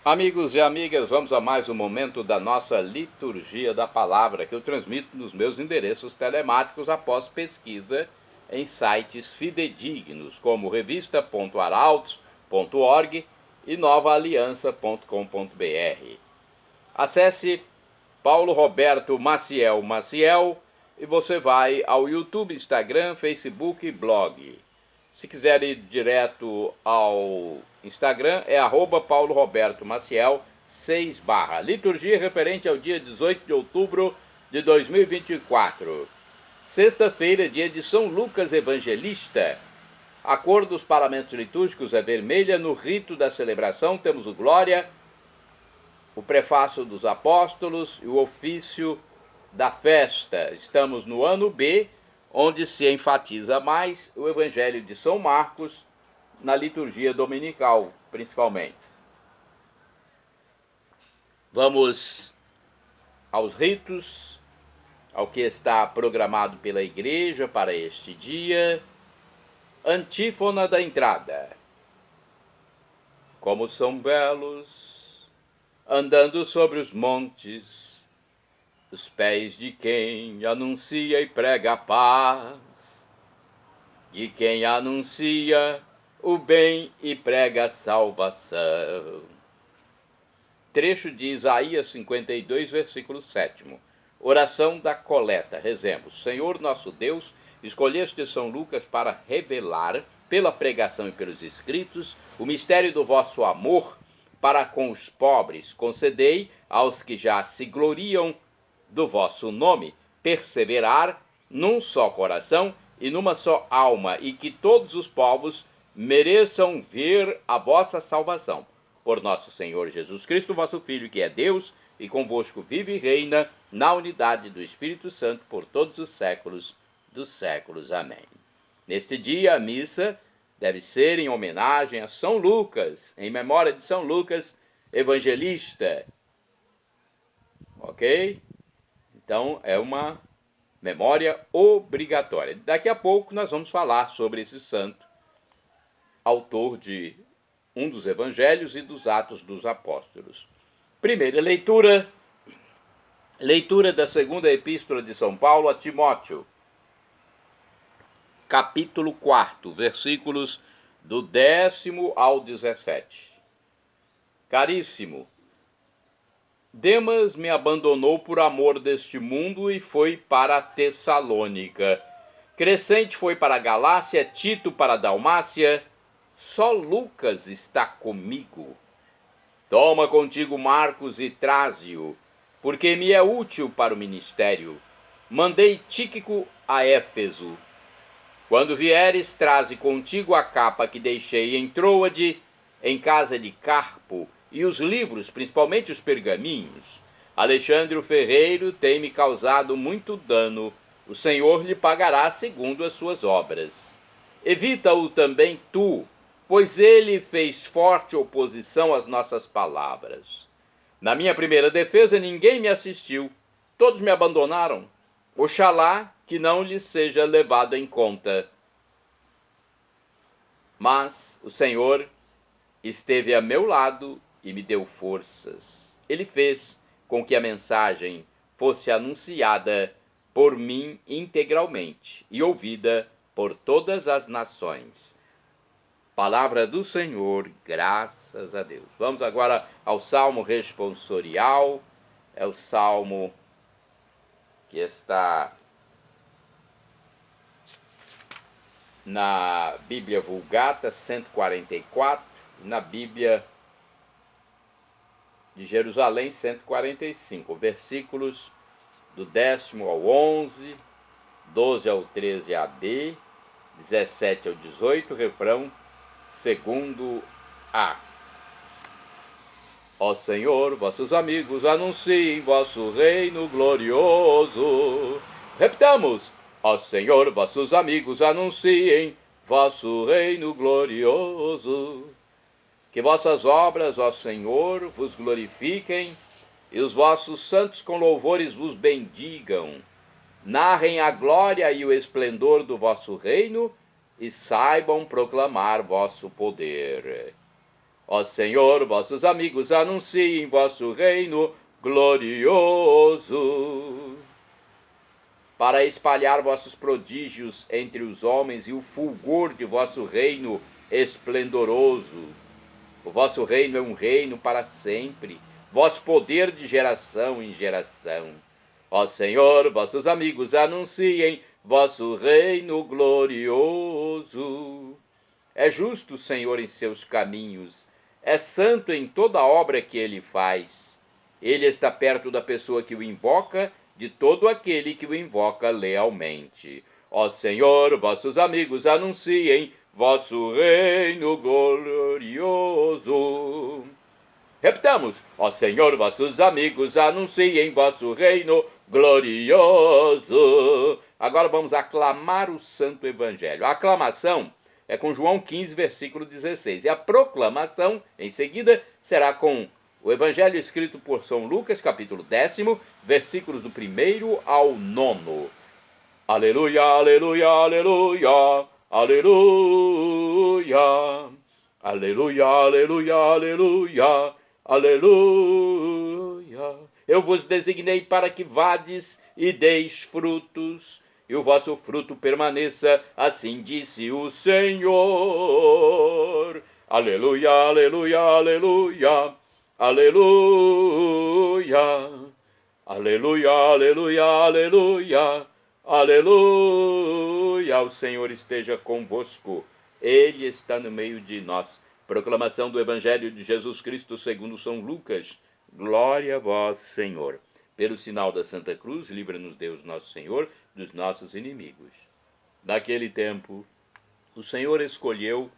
Amigos e amigas, vamos a mais um momento da nossa liturgia da palavra que eu transmito nos meus endereços telemáticos após pesquisa em sites fidedignos como revista.arautos.org e novaaliança.com.br. Acesse Paulo Roberto Maciel e você vai ao YouTube, Instagram, Facebook e blog. Se quiser ir direto ao Instagram, é @Paulo Roberto Maciel 6 liturgia referente ao dia 18 de outubro de 2024. Sexta-feira, dia de São Lucas Evangelista. A cor dos paramentos litúrgicos é vermelha. No rito da celebração temos o Glória, o prefácio dos apóstolos e o ofício da festa. Estamos no ano B, onde se enfatiza mais o Evangelho de São Marcos na liturgia dominical, principalmente. Vamos aos ritos, ao que está programado pela Igreja para este dia. Antífona da entrada. Como são belos, andando sobre os montes, os pés de quem anuncia e prega a paz, de quem anuncia o bem e prega a salvação. Trecho de Isaías 52, versículo 7. Oração da coleta. Rezemos. Senhor nosso Deus, escolheste São Lucas para revelar, pela pregação e pelos escritos, o mistério do vosso amor para com os pobres. Concedei aos que já se gloriam do vosso nome perseverar num só coração e numa só alma, e que todos os povos mereçam ver a vossa salvação. Por nosso Senhor Jesus Cristo, vosso Filho, que é Deus, e convosco vive e reina na unidade do Espírito Santo por todos os séculos dos séculos. Amém. Neste dia, a missa deve ser em homenagem a São Lucas, em memória de São Lucas Evangelista. Ok? Então, é uma memória obrigatória. Daqui a pouco nós vamos falar sobre esse santo, autor de um dos evangelhos e dos Atos dos Apóstolos. Primeira leitura da segunda epístola de São Paulo a Timóteo, capítulo 4, versículos do 10º ao 17. Caríssimo, Demas me abandonou por amor deste mundo e foi para a Tessalônica. Crescente foi para a Galácia, Tito para a Dalmácia. Só Lucas está comigo. Toma contigo Marcos e traze-o, porque me é útil para o ministério. Mandei Tíquico a Éfeso. Quando vieres, traze contigo a capa que deixei em Troade, em casa de Carpo, e os livros, principalmente os pergaminhos. Alexandre o ferreiro tem me causado muito dano. O Senhor lhe pagará segundo as suas obras. Evita-o também tu, pois ele fez forte oposição às nossas palavras. Na minha primeira defesa ninguém me assistiu, todos me abandonaram. Oxalá que não lhe seja levado em conta. Mas o Senhor esteve a meu lado e me deu forças. Ele fez com que a mensagem fosse anunciada por mim integralmente e ouvida por todas as nações. Palavra do Senhor, graças a Deus. Vamos agora ao Salmo responsorial. É o Salmo que está na Bíblia Vulgata 144, na Bíblia de Jerusalém 145, versículos do 10º ao 11, 12 ao 13a-b, 17 ao 18, refrão segundo A. Ó Senhor, vossos amigos anunciem vosso reino glorioso. Repitamos. Ó Senhor, vossos amigos anunciem vosso reino glorioso. Que vossas obras, ó Senhor, vos glorifiquem, e os vossos santos com louvores vos bendigam. Narrem a glória e o esplendor do vosso reino, e saibam proclamar vosso poder. Ó Senhor, vossos amigos anunciem vosso reino glorioso, para espalhar vossos prodígios entre os homens e o fulgor de vosso reino esplendoroso. O vosso reino é um reino para sempre, vosso poder de geração em geração. Ó Senhor, vossos amigos anunciem vosso reino glorioso. É justo o Senhor em seus caminhos, é santo em toda a obra que ele faz. Ele está perto da pessoa que o invoca, de todo aquele que o invoca lealmente. Ó Senhor, vossos amigos anunciem vosso reino glorioso. Repitamos: ó Senhor, vossos amigos anunciem vosso reino glorioso. Agora vamos aclamar o Santo Evangelho. A aclamação é com João 15, versículo 16. E a proclamação, em seguida, será com o Evangelho escrito por São Lucas, capítulo 10, versículos do 1º ao 9. Aleluia, aleluia, aleluia, aleluia. Aleluia, aleluia, aleluia, aleluia. Eu vos designei para que vades e deis frutos, e o vosso fruto permaneça, assim disse o Senhor. Aleluia, aleluia, aleluia, aleluia. Aleluia, aleluia, aleluia, aleluia. O Senhor esteja convosco, Ele está no meio de nós. Proclamação do Evangelho de Jesus Cristo segundo São Lucas. Glória a vós, Senhor. Pelo sinal da Santa Cruz, livra-nos Deus nosso Senhor dos nossos inimigos. Naquele tempo, o Senhor escolheu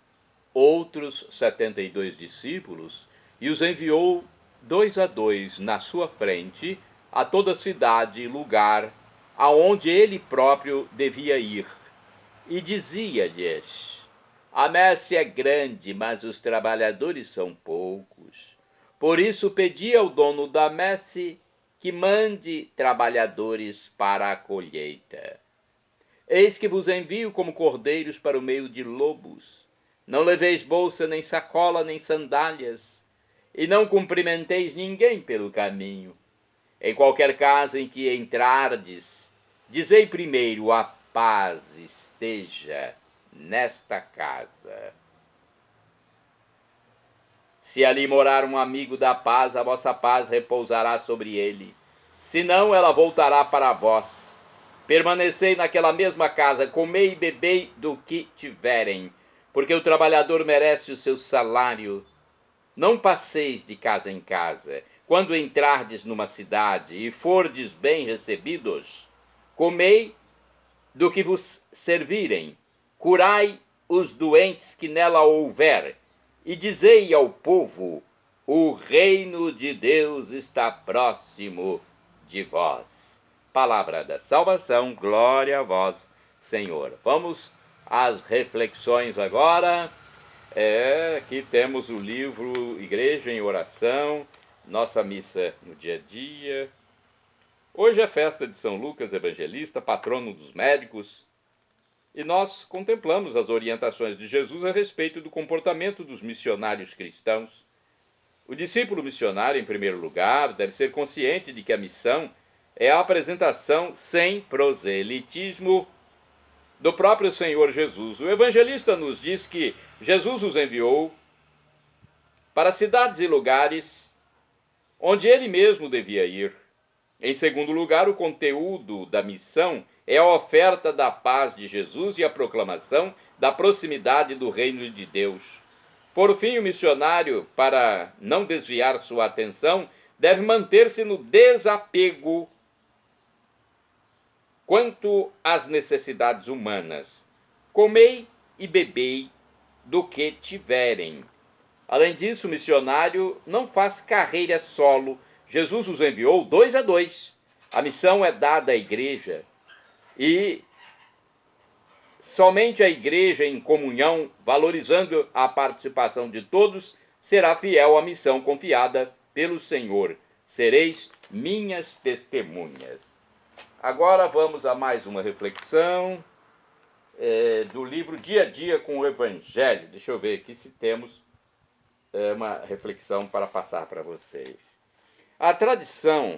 outros 72 discípulos e os enviou 2 a 2 na sua frente a toda cidade e lugar aonde ele próprio devia ir. E dizia-lhes: a messe é grande, mas os trabalhadores são poucos. Por isso pedi ao dono da messe que mande trabalhadores para a colheita. Eis que vos envio como cordeiros para o meio de lobos. Não leveis bolsa, nem sacola, nem sandálias, e não cumprimenteis ninguém pelo caminho. Em qualquer casa em que entrardes, dizei primeiro: a paz esteja nesta casa. Se ali morar um amigo da paz, a vossa paz repousará sobre ele. Senão, ela voltará para vós. Permanecei naquela mesma casa, comei e bebei do que tiverem, porque o trabalhador merece o seu salário. Não passeis de casa em casa. Quando entrardes numa cidade e fordes bem recebidos, comei do que vos servirem, curai os doentes que nela houver, e dizei ao povo: o reino de Deus está próximo de vós. Palavra da salvação, glória a vós, Senhor. Vamos às reflexões agora. Aqui temos o livro Igreja em Oração, nossa missa no dia a dia. Hoje é festa de São Lucas Evangelista, patrono dos médicos, e nós contemplamos as orientações de Jesus a respeito do comportamento dos missionários cristãos. O discípulo missionário, em primeiro lugar, deve ser consciente de que a missão é a apresentação sem proselitismo do próprio Senhor Jesus. O evangelista nos diz que Jesus os enviou para cidades e lugares onde ele mesmo devia ir. Em segundo lugar, o conteúdo da missão é a oferta da paz de Jesus e a proclamação da proximidade do reino de Deus. Por fim, o missionário, para não desviar sua atenção, deve manter-se no desapego quanto às necessidades humanas. Comei e bebei do que tiverem. Além disso, o missionário não faz carreira solo. Jesus os enviou 2 a 2. A missão é dada à igreja e somente a igreja em comunhão, valorizando a participação de todos, será fiel à missão confiada pelo Senhor. Sereis minhas testemunhas. Agora vamos a mais uma reflexão do livro Dia a Dia com o Evangelho. Deixa eu ver aqui se temos uma reflexão para passar para vocês.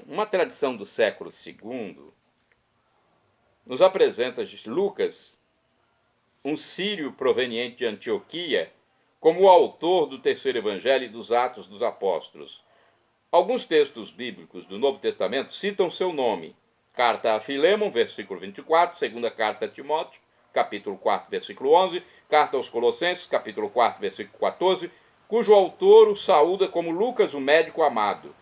Uma tradição do século II, nos apresenta Lucas, um sírio proveniente de Antioquia, como o autor do terceiro evangelho e dos Atos dos Apóstolos. Alguns textos bíblicos do Novo Testamento citam seu nome. Carta a Filemon, versículo 24, segunda carta a Timóteo, capítulo 4, versículo 11, carta aos Colossenses, capítulo 4, versículo 14, cujo autor o saúda como Lucas, o médico amado.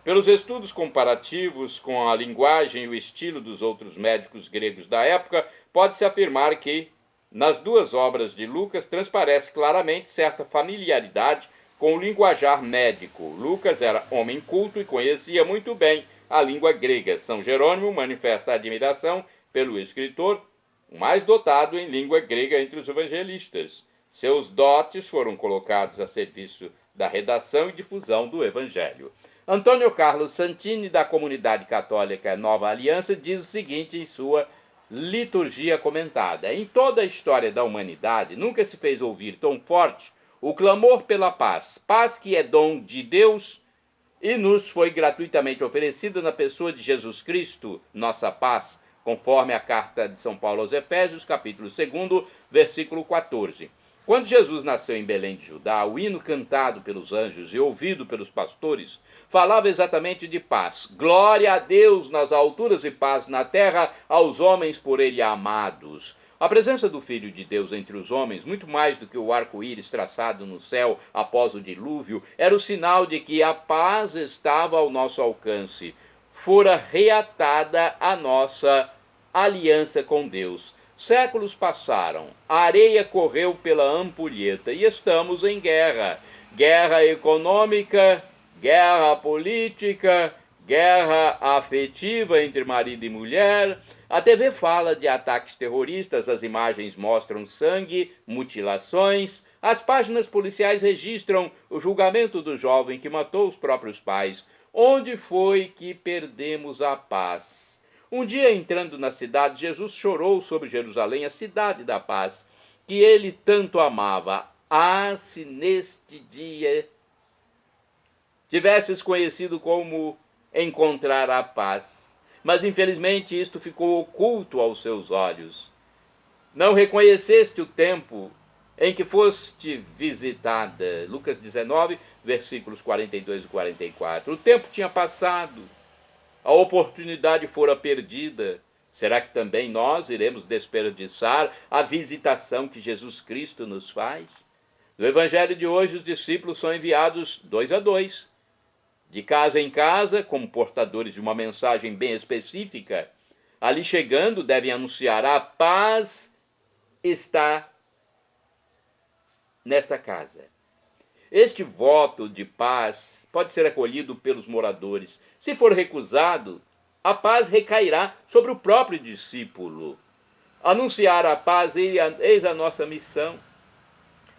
Pelos estudos comparativos com a linguagem e o estilo dos outros médicos gregos da época, pode-se afirmar que, nas duas obras de Lucas, transparece claramente certa familiaridade com o linguajar médico. Lucas era homem culto e conhecia muito bem a língua grega. São Jerônimo manifesta admiração pelo escritor, o mais dotado em língua grega entre os evangelistas. Seus dotes foram colocados a serviço da redação e difusão do evangelho. Antônio Carlos Santini, da Comunidade Católica Nova Aliança, diz o seguinte em sua liturgia comentada: em toda a história da humanidade, nunca se fez ouvir tão forte o clamor pela paz, paz que é dom de Deus e nos foi gratuitamente oferecida na pessoa de Jesus Cristo, nossa paz, conforme a carta de São Paulo aos Efésios, capítulo 2, versículo 14. Quando Jesus nasceu em Belém de Judá, o hino cantado pelos anjos e ouvido pelos pastores falava exatamente de paz. Glória a Deus nas alturas e paz na terra aos homens por ele amados. A presença do Filho de Deus entre os homens, muito mais do que o arco-íris traçado no céu após o dilúvio, era o sinal de que a paz estava ao nosso alcance. Fora reatada a nossa aliança com Deus. Séculos passaram, a areia correu pela ampulheta e estamos em guerra. Guerra econômica, guerra política, guerra afetiva entre marido e mulher. A TV fala de ataques terroristas, as imagens mostram sangue, mutilações. As páginas policiais registram o julgamento do jovem que matou os próprios pais. Onde foi que perdemos a paz? Um dia, entrando na cidade, Jesus chorou sobre Jerusalém, a cidade da paz, que ele tanto amava. Ah, se neste dia tivesses conhecido como encontrar a paz. Mas, infelizmente, isto ficou oculto aos seus olhos. Não reconheceste o tempo em que foste visitada. Lucas 19, versículos 42 e 44. O tempo tinha passado. A oportunidade fora perdida. Será que também nós iremos desperdiçar a visitação que Jesus Cristo nos faz? No Evangelho de hoje, os discípulos são enviados 2 a 2, de casa em casa, como portadores de uma mensagem bem específica. Ali chegando, devem anunciar: a paz está nesta casa. Este voto de paz pode ser acolhido pelos moradores. Se for recusado, a paz recairá sobre o próprio discípulo. Anunciar a paz, eis a nossa missão.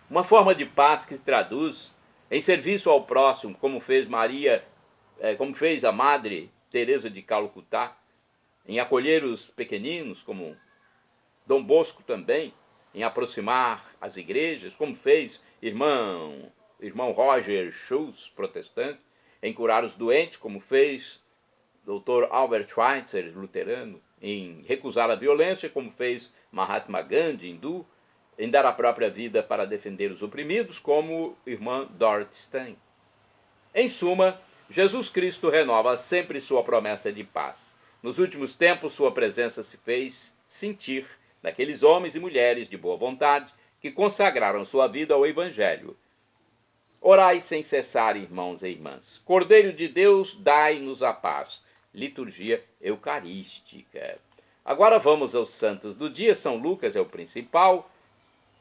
Uma forma de paz que se traduz em serviço ao próximo, como fez a Madre Teresa de Calcutá, em acolher os pequeninos, como Dom Bosco também, em aproximar as igrejas, como fez irmão Roger Schultz, protestante, em curar os doentes, como fez Dr. Albert Schweitzer, luterano, em recusar a violência, como fez Mahatma Gandhi, hindu, em dar a própria vida para defender os oprimidos, como irmã Dorothy Stein. Em suma, Jesus Cristo renova sempre sua promessa de paz. Nos últimos tempos, sua presença se fez sentir naqueles homens e mulheres de boa vontade que consagraram sua vida ao Evangelho. Orai sem cessar, irmãos e irmãs. Cordeiro de Deus, dai-nos a paz. Liturgia eucarística. Agora vamos aos santos do dia. São Lucas é o principal.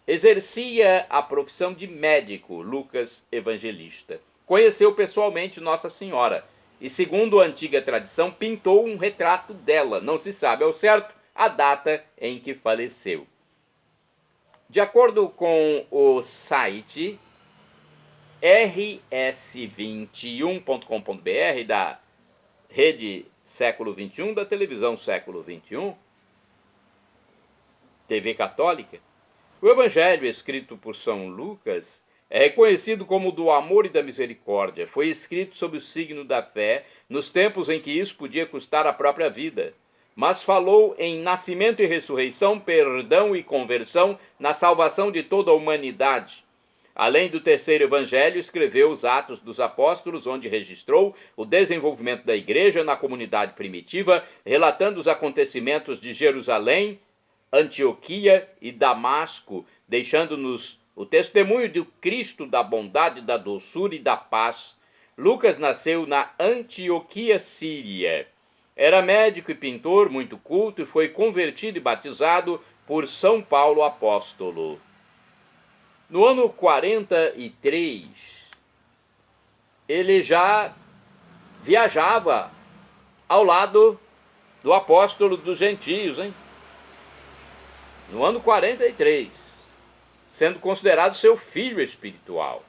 Exercia a profissão de médico, Lucas Evangelista. Conheceu pessoalmente Nossa Senhora e, segundo a antiga tradição, pintou um retrato dela. Não se sabe ao certo a data em que faleceu. De acordo com o site rs21.com.br da Rede Século XXI, da televisão Século XXI, TV Católica, o Evangelho escrito por São Lucas É reconhecido como do amor e da misericórdia. Foi escrito sob o signo da fé, nos tempos em que isso podia custar a própria vida. Mas falou em nascimento e ressurreição, perdão e conversão, na salvação de toda a humanidade. Além do terceiro evangelho, escreveu os Atos dos Apóstolos, onde registrou o desenvolvimento da igreja na comunidade primitiva, relatando os acontecimentos de Jerusalém, Antioquia e Damasco, deixando-nos o testemunho do Cristo, da bondade, da doçura e da paz. Lucas nasceu na Antioquia Síria. Era médico e pintor, muito culto, e foi convertido e batizado por São Paulo apóstolo. No ano 43, ele já viajava ao lado do apóstolo dos gentios, hein? No ano 43, sendo considerado seu filho espiritual.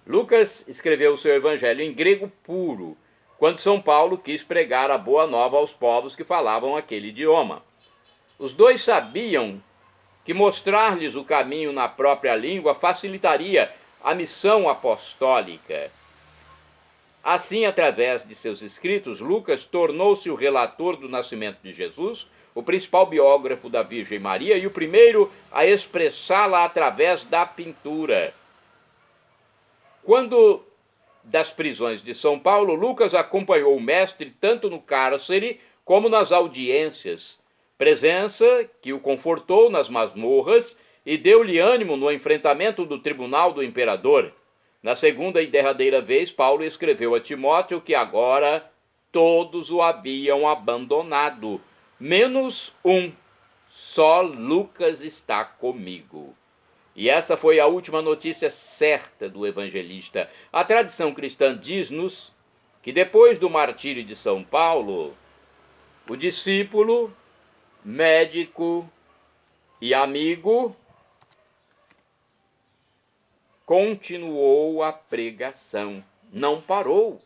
Lucas escreveu o seu evangelho em grego puro, quando São Paulo quis pregar a boa nova aos povos que falavam aquele idioma. Os dois sabiam que mostrar-lhes o caminho na própria língua facilitaria a missão apostólica. Assim, através de seus escritos, Lucas tornou-se o relator do nascimento de Jesus, o principal biógrafo da Virgem Maria e o primeiro a expressá-la através da pintura. Quando das prisões de São Paulo, Lucas acompanhou o mestre tanto no cárcere como nas audiências, presença que o confortou nas masmorras e deu-lhe ânimo no enfrentamento do tribunal do imperador. Na segunda e derradeira vez, Paulo escreveu a Timóteo que agora todos o haviam abandonado, menos um, só Lucas está comigo. E essa foi a última notícia certa do evangelista. A tradição cristã diz-nos que depois do martírio de São Paulo, o discípulo, médico e amigo continuou a pregação, não parou.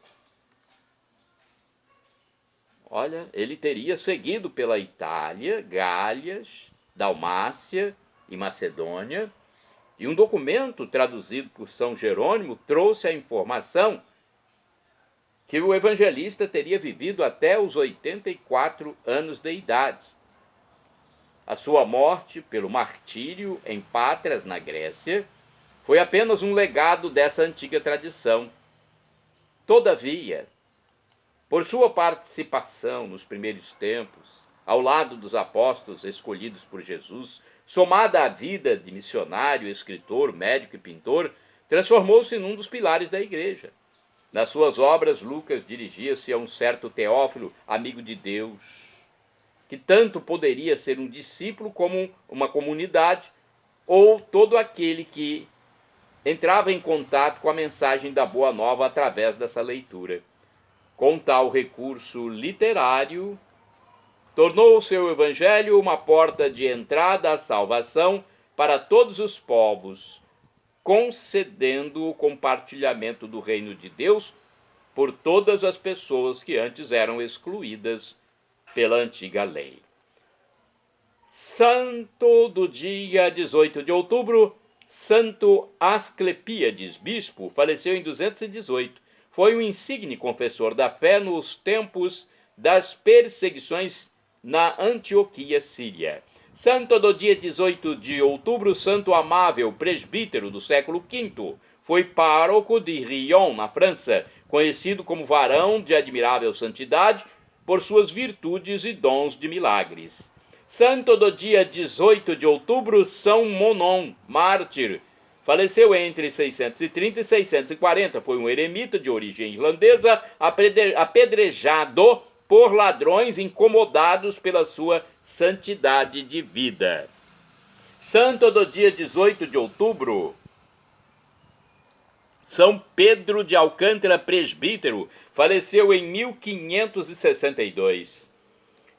Olha, ele teria seguido pela Itália, Gálias, Dalmácia e Macedônia, e um documento traduzido por São Jerônimo trouxe a informação que o evangelista teria vivido até os 84 anos de idade. A sua morte pelo martírio em Patras, na Grécia, foi apenas um legado dessa antiga tradição. Todavia, por sua participação nos primeiros tempos, ao lado dos apóstolos escolhidos por Jesus, somada à vida de missionário, escritor, médico e pintor, transformou-se num dos pilares da igreja. Nas suas obras, Lucas dirigia-se a um certo Teófilo, amigo de Deus, que tanto poderia ser um discípulo como uma comunidade, ou todo aquele que entrava em contato com a mensagem da Boa Nova através dessa leitura. Com tal recurso literário, tornou o seu evangelho uma porta de entrada à salvação para todos os povos, concedendo o compartilhamento do reino de Deus por todas as pessoas que antes eram excluídas pela antiga lei. Santo do dia 18 de outubro, Santo Asclepíades, bispo, faleceu em 218. Foi um insigne confessor da fé nos tempos das perseguições na Antioquia Síria. Santo do dia 18 de outubro, Santo Amável, presbítero do século V, foi pároco de Riom, na França, conhecido como varão de admirável santidade por suas virtudes e dons de milagres. Santo do dia 18 de outubro, São Monon, mártir, faleceu entre 630 e 640, foi um eremita de origem irlandesa, apedrejado por ladrões incomodados pela sua santidade de vida. Santo do dia 18 de outubro, São Pedro de Alcântara, presbítero, faleceu em 1562.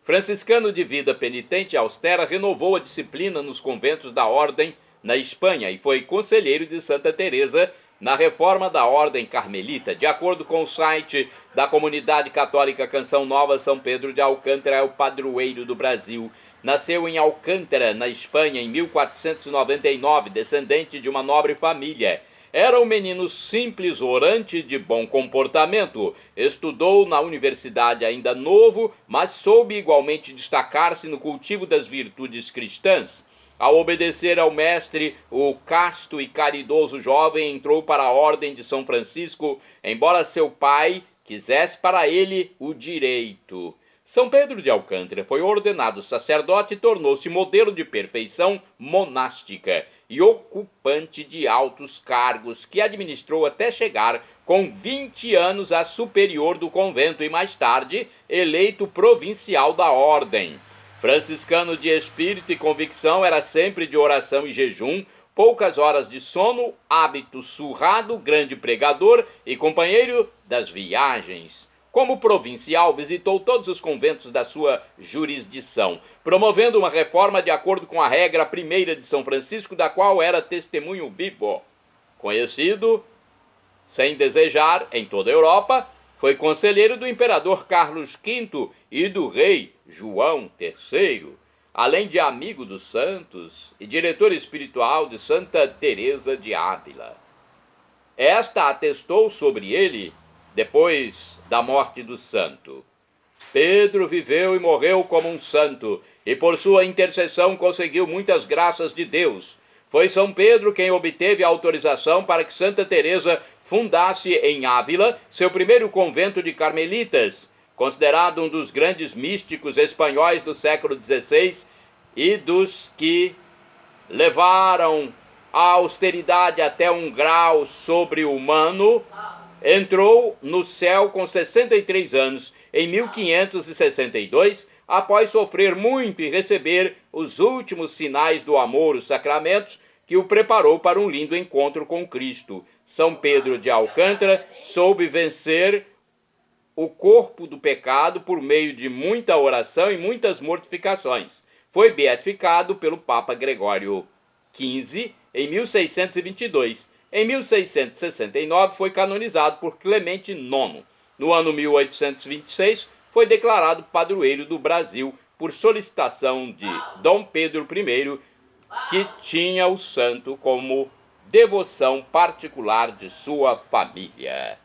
Franciscano de vida penitente e austera, renovou a disciplina nos conventos da ordem na Espanha e foi conselheiro de Santa Teresa na reforma da ordem carmelita. De acordo com o site da comunidade católica Canção Nova, São Pedro de Alcântara é o padroeiro do Brasil. Nasceu em Alcântara, na Espanha, em 1499, descendente de uma nobre família. Era um menino simples, orante, de bom comportamento. Estudou na universidade ainda novo, mas soube igualmente destacar-se no cultivo das virtudes cristãs. Ao obedecer ao mestre, o casto e caridoso jovem entrou para a Ordem de São Francisco, embora seu pai quisesse para ele o direito. São Pedro de Alcântara foi ordenado sacerdote e tornou-se modelo de perfeição monástica e ocupante de altos cargos que administrou até chegar com 20 anos a superior do convento e mais tarde eleito provincial da ordem. Franciscano de espírito e convicção, era sempre de oração e jejum, poucas horas de sono, hábito surrado, grande pregador e companheiro das viagens. Como provincial, visitou todos os conventos da sua jurisdição, promovendo uma reforma de acordo com a regra primeira de São Francisco, da qual era testemunho vivo. Conhecido, sem desejar, em toda a Europa, foi conselheiro do imperador Carlos V e do rei João III, além de amigo dos santos e diretor espiritual de Santa Teresa de Ávila. Esta atestou sobre ele depois da morte do santo: Pedro viveu e morreu como um santo, e por sua intercessão conseguiu muitas graças de Deus. Foi São Pedro quem obteve a autorização para que Santa Teresa fundasse em Ávila seu primeiro convento de carmelitas, considerado um dos grandes místicos espanhóis do século XVI e dos que levaram a austeridade até um grau sobre-humano. Entrou no céu com 63 anos, em 1562, após sofrer muito e receber os últimos sinais do amor, os sacramentos, que o preparou para um lindo encontro com Cristo. São Pedro de Alcântara soube vencer o corpo do pecado por meio de muita oração e muitas mortificações. Foi beatificado pelo Papa Gregório XV em 1622. Em 1669 foi canonizado por Clemente IX. No ano 1826 foi declarado padroeiro do Brasil por solicitação de Dom Pedro I, que tinha o santo como devoção particular de sua família.